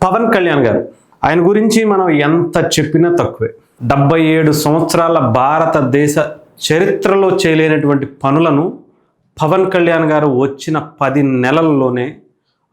పవన్ కళ్యాణ్ గారు, ఆయన గురించి మనం ఎంత చెప్పినా తక్కువే. 77 సంవత్సరాల భారతదేశ చరిత్రలో చేయలేనటువంటి పనులను పవన్ కళ్యాణ్ గారు వచ్చిన 10 నెలల్లోనే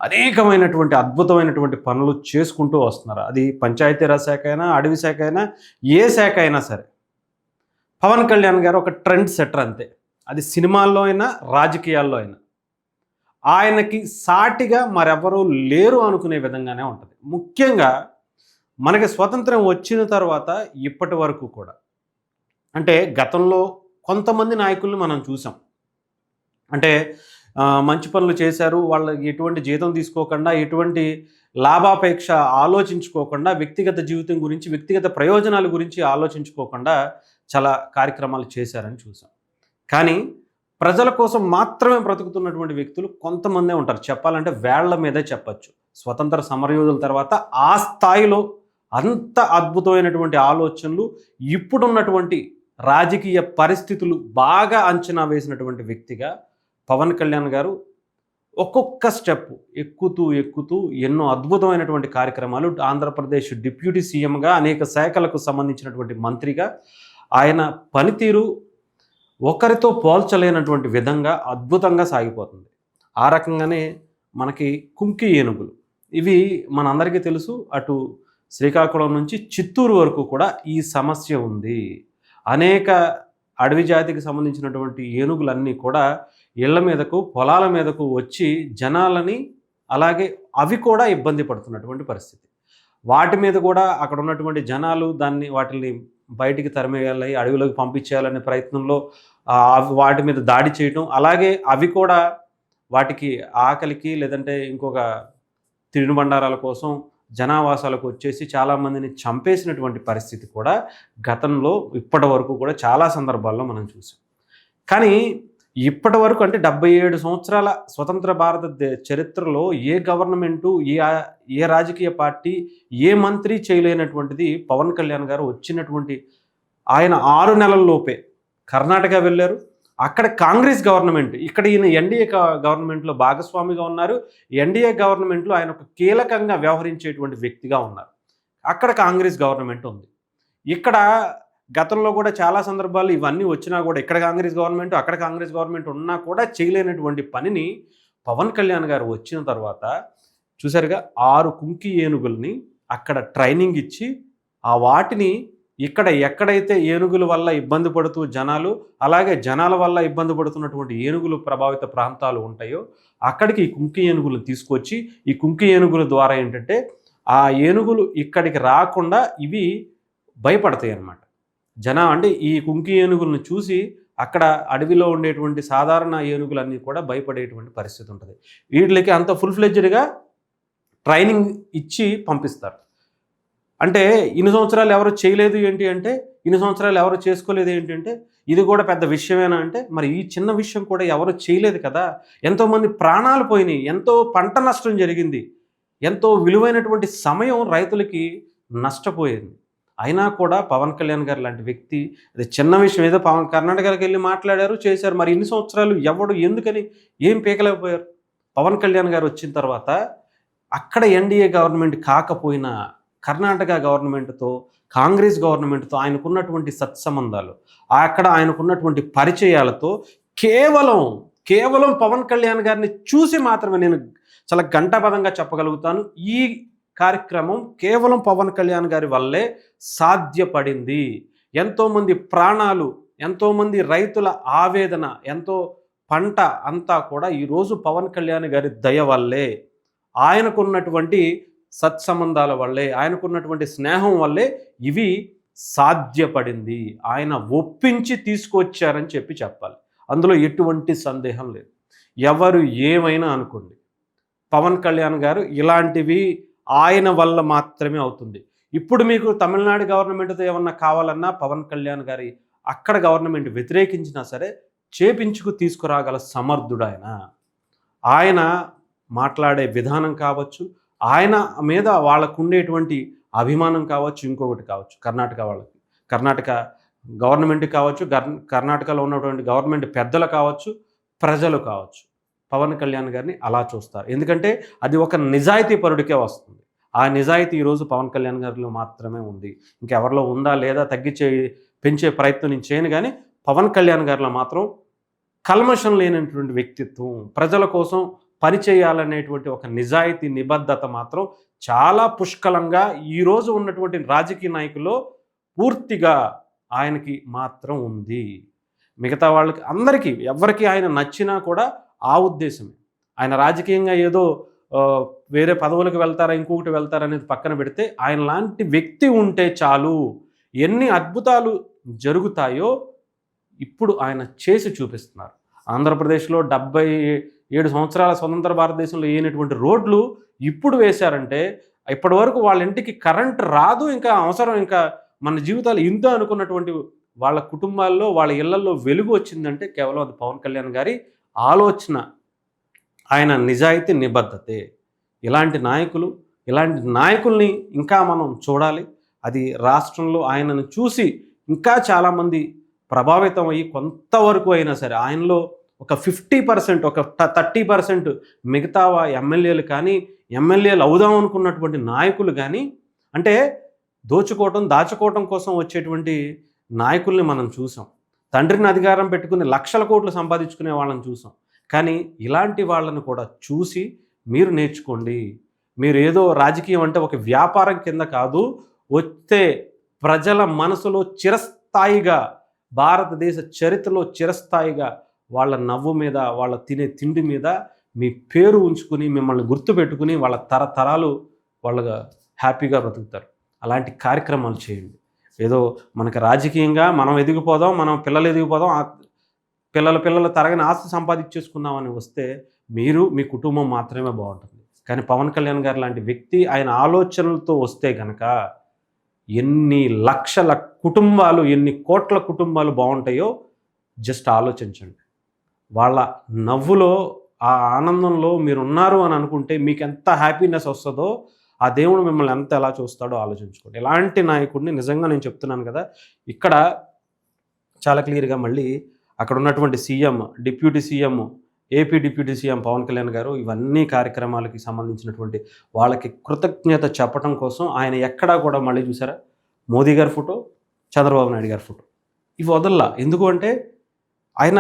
అనేకమైనటువంటి అద్భుతమైనటువంటి పనులు చేసుకుంటూ వస్తున్నారు. అది పంచాయతీరాజ్ శాఖ అయినా, అడవి శాఖ అయినా, ఏ శాఖ అయినా సరే పవన్ కళ్యాణ్ గారు ఒక ట్రెండ్ సెటర్ అంతే. అది సినిమాల్లో అయినా, రాజకీయాల్లో అయినా ఆయనకి సాటిగా మరెవరూ లేరు అనుకునే విధంగానే ఉంటుంది. ముఖ్యంగా మనకి స్వతంత్రం వచ్చిన తర్వాత ఇప్పటి వరకు కూడా, అంటే గతంలో కొంతమంది నాయకుల్ని మనం చూసాం. అంటే మంచి పనులు చేశారు, వాళ్ళకి ఎటువంటి జీతం తీసుకోకుండా, ఎటువంటి లాభాపేక్ష ఆలోచించుకోకుండా, వ్యక్తిగత జీవితం గురించి, వ్యక్తిగత ప్రయోజనాల గురించి ఆలోచించుకోకుండా చాలా కార్యక్రమాలు చేశారని చూసాం. కానీ ప్రజల కోసం మాత్రమే బ్రతుకుతున్నటువంటి వ్యక్తులు కొంతమందే ఉంటారు. చెప్పాలంటే వేళ్ల మీదే చెప్పచ్చు. స్వతంత్ర సమరయోధుల తర్వాత ఆ స్థాయిలో అంత అద్భుతమైనటువంటి ఆలోచనలు, ఇప్పుడున్నటువంటి రాజకీయ పరిస్థితులు బాగా అంచనా వేసినటువంటి వ్యక్తిగా పవన్ కళ్యాణ్ గారు ఒక్కొక్క స్టెప్ ఎక్కుతూ ఎన్నో అద్భుతమైనటువంటి కార్యక్రమాలు, ఆంధ్రప్రదేశ్ డిప్యూటీ సీఎంగా, అనేక శాఖలకు సంబంధించినటువంటి మంత్రిగా ఆయన పనితీరు ఒకరితో పోల్చలేనటువంటి విధంగా అద్భుతంగా సాగిపోతుంది. ఆ రకంగానే మనకి కుంకి ఏనుగులు, ఇవి మనందరికీ తెలుసు. అటు శ్రీకాకుళం నుంచి చిత్తూరు వరకు కూడా ఈ సమస్య ఉంది. అనేక అడవి జాతికి సంబంధించినటువంటి ఏనుగులన్నీ కూడా ఇళ్ల మీదకు, పొలాల మీదకు వచ్చి జనాలని, అలాగే అవి కూడా ఇబ్బంది పడుతున్నటువంటి పరిస్థితి. వాటి మీద కూడా అక్కడ ఉన్నటువంటి జనాలు వాటిని బయటికి తరిమేయాలి, అడవిలోకి పంపించేయాలనే ప్రయత్నంలో వాటి మీద దాడి చేయడం, అలాగే అవి కూడా వాటికి ఆకలికి లేదంటే ఇంకొక తినుబండారాల కోసం జనావాసాలకు వచ్చేసి చాలామందిని చంపేసినటువంటి పరిస్థితి కూడా గతంలో ఇప్పటి వరకు కూడా చాలా సందర్భాల్లో మనం చూసాం. కానీ ఇప్పటి వరకు, అంటే 77 సంవత్సరాల స్వతంత్ర భారత చరిత్రలో ఏ గవర్నమెంటు, ఏ రాజకీయ పార్టీ, ఏ మంత్రి చేయలేనటువంటిది పవన్ కళ్యాణ్ గారు వచ్చినటువంటి ఆయన 6 నెలల్లోపే కర్ణాటక వెళ్ళారు. అక్కడ కాంగ్రెస్ గవర్నమెంట్, ఇక్కడ ఈయన ఎన్డీఏ గవర్నమెంట్లో భాగస్వామిగా ఉన్నారు. ఎన్డీఏ గవర్నమెంట్లో ఆయన ఒక కీలకంగా వ్యవహరించేటువంటి వ్యక్తిగా ఉన్నారు. అక్కడ కాంగ్రెస్ గవర్నమెంట్ ఉంది. ఇక్కడ గతంలో కూడా చాలా సందర్భాలు ఇవన్నీ వచ్చినా కూడా, ఇక్కడ కాంగ్రెస్ గవర్నమెంట్, అక్కడ కాంగ్రెస్ గవర్నమెంట్ ఉన్నా కూడా చేయలేనటువంటి పనిని పవన్ కళ్యాణ్ గారు వచ్చిన తర్వాత చూసారుగా, 6 కుంకి ఏనుగుల్ని అక్కడ ట్రైనింగ్ ఇచ్చి, ఆ వాటిని ఇక్కడ ఎక్కడైతే ఏనుగుల వల్ల ఇబ్బంది పడుతూ జనాలు, అలాగే జనాల వల్ల ఇబ్బంది పడుతున్నటువంటి ఏనుగులు ప్రభావిత ప్రాంతాలు ఉంటాయో అక్కడికి ఈ కుంకి ఏనుగులు తీసుకొచ్చి, ఈ కుంకి ఏనుగుల ద్వారా ఏంటంటే ఆ ఏనుగులు ఇక్కడికి రాకుండా ఇవి భయపడతాయి అన్నమాట. అంటే ఈ కుంకి ఏనుగులను చూసి అక్కడ అడవిలో ఉండేటువంటి సాధారణ ఏనుగులన్నీ కూడా భయపడేటువంటి పరిస్థితి ఉంటుంది. వీటికి అంత ఫుల్ ఫ్లెడ్జ్డ్గా ట్రైనింగ్ ఇచ్చి పంపిస్తారు. అంటే ఇన్ని సంవత్సరాలు ఎవరు చేయలేదు ఏంటి అంటే, ఇన్ని సంవత్సరాలు ఎవరు చేసుకోలేదు ఏంటి అంటే, ఇది కూడా పెద్ద విషయమేనా అంటే, మరి ఈ చిన్న విషయం కూడా ఎవరు చేయలేదు కదా. ఎంతోమంది ప్రాణాలు పోయినాయి, ఎంతో పంట నష్టం జరిగింది, ఎంతో విలువైనటువంటి సమయం రైతులకి నష్టపోయింది. అయినా కూడా పవన్ కళ్యాణ్ గారు లాంటి వ్యక్తి, అది చిన్న విషయం, ఏదో కర్ణాటకకి వెళ్ళి మాట్లాడారు, చేశారు. మరి ఇన్ని సంవత్సరాలు ఎవడు ఎందుకని ఏం పీకలేకపోయారు? పవన్ కళ్యాణ్ గారు వచ్చిన తర్వాత అక్కడ ఎన్డీఏ గవర్నమెంట్ కాకపోయినా కర్ణాటక గవర్నమెంట్తో, కాంగ్రెస్ గవర్నమెంట్తో ఆయనకున్నటువంటి సత్సంబంధాలు, అక్కడ ఆయనకున్నటువంటి పరిచయాలతో కేవలం పవన్ కళ్యాణ్ గారిని చూసి మాత్రమే నేను చాలా ఘంటాపథంగా చెప్పగలుగుతాను, ఈ కార్యక్రమం కేవలం పవన్ కళ్యాణ్ గారి వల్లే సాధ్యపడింది. ఎంతోమంది ప్రాణాలు, ఎంతోమంది రైతుల ఆవేదన, ఎంతో పంట అంతా కూడా ఈరోజు పవన్ కళ్యాణ్ గారి దయ వల్లే, ఆయనకున్నటువంటి సత్సంబంధాల వల్లే, ఆయనకున్నటువంటి స్నేహం వల్లే ఇవి సాధ్యపడింది. ఆయన ఒప్పించి తీసుకొచ్చారని చెప్పాలి. అందులో ఎటువంటి సందేహం లేదు. ఎవరు ఏమైనా అనుకోండి, పవన్ కళ్యాణ్ గారు ఇలాంటివి ఆయన వల్ల మాత్రమే అవుతుంది. ఇప్పుడు మీకు తమిళనాడు గవర్నమెంట్తో ఏమన్నా కావాలన్నా పవన్ కళ్యాణ్ గారి అక్కడ గవర్నమెంట్ వ్యతిరేకించినా సరే చేపించుకు తీసుకురాగల సమర్థుడు ఆయన మాట్లాడే విధానం కావచ్చు, ఆయన మీద వాళ్ళకు ఉండేటువంటి అభిమానం కావచ్చు, ఇంకొకటి కావచ్చు, కర్ణాటక గవర్నమెంట్ కావచ్చు, కర్ణాటకలో ఉన్నటువంటి గవర్నమెంట్ పెద్దలు కావచ్చు, ప్రజలు కావచ్చు, పవన్ కళ్యాణ్ గారిని అలా చూస్తారు. ఎందుకంటే అది ఒక నిజాయితీ పరుడికే వస్తుంది. ఆ నిజాయితీ ఈరోజు పవన్ కళ్యాణ్ గారిలో మాత్రమే ఉంది. ఇంకెవరిలో ఉందా లేదా పెంచే ప్రయత్నం నేను చేయను గానీ, పవన్ కళ్యాణ్ గారిలో మాత్రం కల్మషం లేనటువంటి వ్యక్తిత్వం, ప్రజల కోసం పని చేయాలనేటువంటి ఒక నిజాయితీ, నిబద్ధత మాత్రం చాలా పుష్కలంగా ఈరోజు ఉన్నటువంటి రాజకీయ నాయకుల్లో పూర్తిగా ఆయనకి మాత్రం ఉంది. మిగతా వాళ్ళకి అందరికీ ఎవ్వరికి ఆయన నచ్చినా కూడా ఆ ఉద్దేశమే. ఆయన రాజకీయంగా ఏదో వేరే పదవులకు వెళ్తారా, ఇంకొకటి వెళ్తారా అనేది పక్కన పెడితే, ఆయన లాంటి వ్యక్తి ఉంటే చాలు, ఎన్ని అద్భుతాలు జరుగుతాయో ఇప్పుడు ఆయన చేసి చూపిస్తున్నారు. ఆంధ్రప్రదేశ్లో 77 సంవత్సరాల స్వతంత్ర భారతదేశంలో లేనటువంటి రోడ్లు ఇప్పుడు వేశారంటే, ఇప్పటివరకు వాళ్ళ ఇంటికి కరెంట్ రాదు, ఇంకా అవసరం, ఇంకా మన జీవితాలు ఇంత అనుకున్నటువంటి వాళ్ళ కుటుంబాల్లో, వాళ్ళ ఇళ్లల్లో వెలుగు వచ్చిందంటే కేవలం అది పవన్ కళ్యాణ్ గారి ఆలోచన, ఆయన నిజాయితీ, నిబద్ధతే. ఇలాంటి నాయకుల్ని ఇంకా మనం చూడాలి. అది రాష్ట్రంలో ఆయనను చూసి ఇంకా చాలామంది ప్రభావితం అయ్యి కొంతవరకు అయినా సరే ఆయనలో ఒక 50%, ఒక 30% మిగతా ఎమ్మెల్యేలు కానీ, ఎమ్మెల్యేలు అవుదాం అనుకున్నటువంటి నాయకులు కానీ, అంటే దాచుకోవటం కోసం వచ్చేటువంటి నాయకుల్ని మనం చూసాం. తండ్రిని అధికారం పెట్టుకుని లక్షల కోట్లు సంపాదించుకునే వాళ్ళని చూసాం. కానీ ఇలాంటి వాళ్ళని కూడా చూసి మీరు నేర్చుకోండి. మీరు ఏదో రాజకీయం అంటే ఒక వ్యాపారం కింద కాదు, వస్తే ప్రజల మనసులో చిరస్థాయిగా, భారతదేశ చరిత్రలో చిరస్థాయిగా వాళ్ళ నవ్వు మీద, వాళ్ళ తినే తిండి మీద మీ పేరు ఉంచుకుని, మిమ్మల్ని గుర్తుపెట్టుకుని వాళ్ళ తరతరాలు వాళ్ళగా హ్యాపీగా బ్రతుకుతారు. అలాంటి కార్యక్రమాలు చేయండి. ఏదో మనకి రాజకీయంగా మనం ఎదిగిపోదాం, మనం పిల్లలు ఎదిగిపోదాం, పిల్లల తరగని ఆస్తి సంపాదించేసుకుందామని వస్తే మీరు, మీ కుటుంబం మాత్రమే బాగుంటుంది. కానీ పవన్ కళ్యాణ్ గారు లాంటి వ్యక్తి ఆయన ఆలోచనలతో వస్తే కనుక ఎన్ని లక్షల కుటుంబాలు, ఎన్ని కోట్ల కుటుంబాలు బాగుంటాయో జస్ట్ ఆలోచించండి. వాళ్ళ నవ్వులో, ఆ ఆనందంలో మీరున్నారు అని అనుకుంటే మీకు ఎంత హ్యాపీనెస్ వస్తుందో ఆ దేవుడు మిమ్మల్ని ఎలా చూస్తాడో ఆలోచించుకోండి. ఇలాంటి నాయకుడిని నిజంగా నేను చెప్తున్నాను కదా, ఇక్కడ చాలా క్లియర్గా మళ్ళీ అక్కడ ఉన్నటువంటి CM, deputy CM, AP deputy CM Pawan Kalyan గారు ఇవన్నీ కార్యక్రమాలకి సంబంధించినటువంటి వాళ్ళకి కృతజ్ఞత చెప్పడం కోసం ఆయన ఎక్కడా కూడా మళ్ళీ చూసారా, మోదీ గారి ఫోటో, చంద్రబాబు నాయుడు గారి ఫోటో ఇవి వదల్లా. ఎందుకు అంటే ఆయన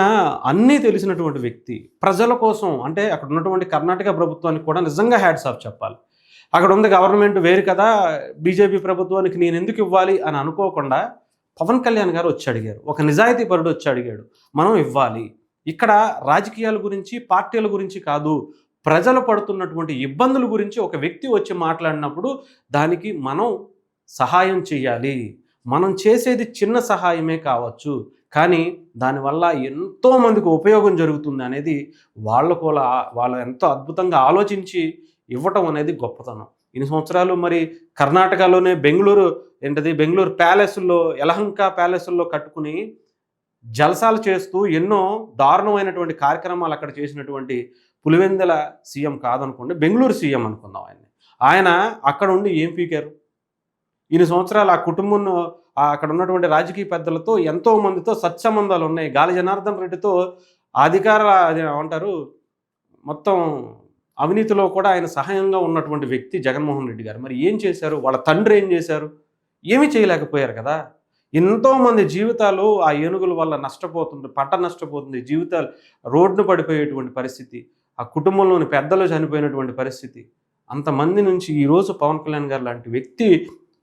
అన్నీ తెలిసినటువంటి వ్యక్తి. ప్రజల కోసం అంటే అక్కడ ఉన్నటువంటి కర్ణాటక ప్రభుత్వానికి కూడా నిజంగా హ్యాట్స్ ఆఫ్ చెప్పాలి. అక్కడ ఉంది గవర్నమెంట్ వేరు కదా, బీజేపీ ప్రభుత్వానికి నేను ఎందుకు ఇవ్వాలి అని అనుకోకుండా పవన్ కళ్యాణ్ గారు వచ్చి అడిగారు. ఒక నిజాయితీ పరుడు వచ్చి అడిగాడు, మనం ఇవ్వాలి. ఇక్కడ రాజకీయాల గురించి, పార్టీల గురించి కాదు, ప్రజలు పడుతున్నటువంటి ఇబ్బందుల గురించి ఒక వ్యక్తి వచ్చి మాట్లాడినప్పుడు దానికి మనం సహాయం చేయాలి. మనం చేసేది చిన్న సహాయమే కావచ్చు, కానీ దానివల్ల ఎంతోమందికి ఉపయోగం జరుగుతుంది అనేది వాళ్ళు ఎంతో అద్భుతంగా ఆలోచించి ఇవ్వటం అనేది గొప్పతనం. ఇన్ని సంవత్సరాలు మరి కర్ణాటకలోనే బెంగళూరు ప్యాలెస్ల్లో, యలహంక ప్యాలెస్ల్లో కట్టుకుని జలసాలు చేస్తూ ఎన్నో దారుణమైనటువంటి కార్యక్రమాలు అక్కడ చేసినటువంటి పులివెందుల సీఎం కాదనుకోండి, బెంగళూరు సీఎం అనుకుందాం ఆయన అక్కడ ఉండి ఏం పీకారు? ఇన్ని సంవత్సరాలు ఆ కుటుంబం, అక్కడ ఉన్నటువంటి రాజకీయ పెద్దలతో, ఎంతో మందితో సత్సంబంధాలు ఉన్నాయి. గాలి జనార్దన్ రెడ్డితో ఏమంటారు, మొత్తం అవినీతిలో కూడా ఆయన సహాయంగా ఉన్నటువంటి వ్యక్తి జగన్మోహన్ రెడ్డి గారు. మరి ఏం చేశారు? వాళ్ళ తండ్రి ఏం చేశారు? ఏమీ చేయలేకపోయారు కదా. ఎంతోమంది జీవితాలు ఆ ఏనుగుల వల్ల పంట నష్టపోతుంది, జీవితాలు రోడ్డున పడిపోయేటువంటి పరిస్థితి, ఆ కుటుంబంలోని పెద్దలు చనిపోయినటువంటి పరిస్థితి. అంతమంది నుంచి ఈరోజు పవన్ కళ్యాణ్ గారు లాంటి వ్యక్తి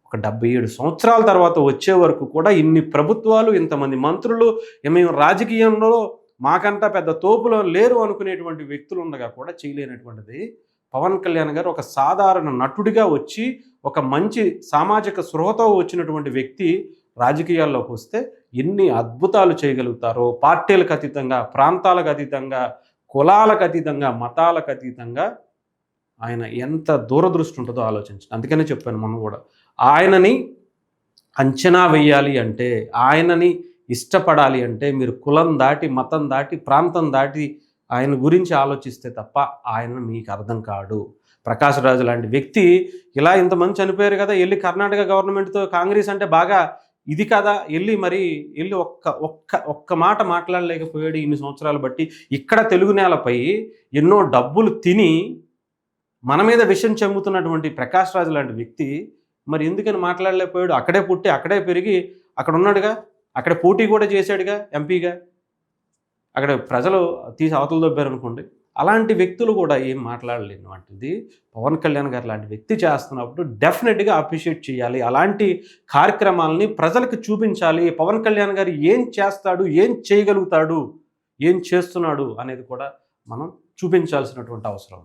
ఒక 77 సంవత్సరాల తర్వాత వచ్చే వరకు కూడా ఇన్ని ప్రభుత్వాలు, ఇంతమంది మంత్రులు, మేము రాజకీయంలో మాకంతా పెద్ద తోపులో లేరు అనుకునేటువంటి వ్యక్తులు ఉండగా కూడా చేయలేనటువంటిది పవన్ కళ్యాణ్ గారు ఒక సాధారణ నటుడిగా వచ్చి, ఒక మంచి సామాజిక స్పృహతో వచ్చినటువంటి వ్యక్తి రాజకీయాల్లోకి వస్తే ఎన్ని అద్భుతాలు చేయగలుగుతారో, పార్టీలకు అతీతంగా, ప్రాంతాలకు అతీతంగా, కులాలకు అతీతంగా, మతాలకు అతీతంగా ఆయన ఎంత దూరదృష్టి ఉంటుందో ఆలోచించండి. అందుకనే చెప్పాను మనం కూడా, ఆయనని అంచనా వేయాలి అంటే, ఆయనని ఇష్టపడాలి అంటే మీరు కులం దాటి, మతం దాటి, ప్రాంతం దాటి ఆయన గురించి ఆలోచిస్తే తప్ప ఆయన మీకు అర్థం కాడు. ప్రకాష్ రాజు లాంటి వ్యక్తి ఇలా ఇంతమంది చనిపోయారు కదా, వెళ్ళి కర్ణాటక గవర్నమెంట్తో కాంగ్రెస్ అంటే బాగా ఇది కదా, వెళ్ళి ఒక్క మాట మాట్లాడలేకపోయాడు ఇన్ని సంవత్సరాలు బట్టి. ఇక్కడ తెలుగు నేలపై ఎన్నో డబ్బులు తిని మన మీద విషయం చెమ్ముతున్నటువంటి ప్రకాష్ రాజ్ లాంటి వ్యక్తి మరి ఎందుకని మాట్లాడలేకపోయాడు? అక్కడే పుట్టి, అక్కడే పెరిగి, అక్కడ ఉన్నాడుగా, అక్కడ పోటీ కూడా చేశాడుగా ఎంపీగా. అక్కడ ప్రజలు తీసి అవతల దొబ్బారనుకోండి. అలాంటి వ్యక్తులు కూడా ఏం మాట్లాడలేనటువంటిది పవన్ కళ్యాణ్ గారు లాంటి వ్యక్తి చేస్తున్నప్పుడు డెఫినెట్గా అప్రిషియేట్ చేయాలి. అలాంటి కార్యక్రమాలని ప్రజలకు చూపించాలి. పవన్ కళ్యాణ్ గారు ఏం చేస్తాడు, ఏం చేయగలుగుతాడు, ఏం చేస్తున్నాడు అనేది కూడా మనం చూపించాల్సినటువంటి అవసరం.